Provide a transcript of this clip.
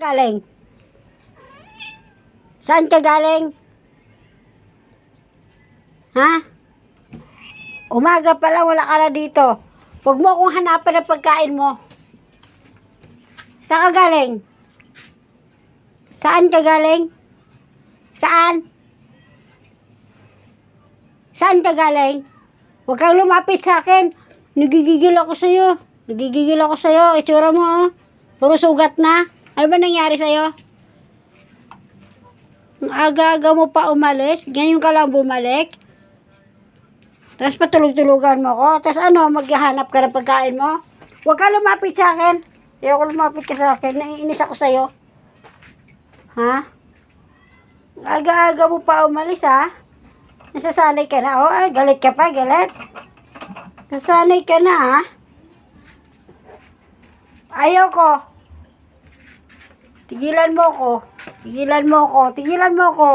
Galing? Saan ka galing? Ha? Umaga pa lang, wala ka na dito. Huwag mo akong hanapan ng pagkain mo. Saan ka galing? Saan ka galing? Saan? Saan ka galing? Huwag kang lumapit sa akin. Nagigigil ako sa'yo. Nagigigil ako sa'yo. Itsura mo, oh. Puro sugat na. Ano ba nangyari sa'yo? Ang aga-aga mo pa umalis. Ngayon ka lang bumalik. Tapos patulog-tulugan mo ko. Tapos ano, maghahanap ka ng pagkain mo? Huwag ka lumapit sa akin. Ayoko lumapit ka sa akin. Naiinis ako sa'yo. Ha? Aga-aga mo pa umalis, ha? Nasasanay ka na. Oh, ay, galit ka pa, galit. Nasasanay ka na, ha? Ayoko. Tigilan mo ko. Tigilan mo ko. Tigilan mo ko.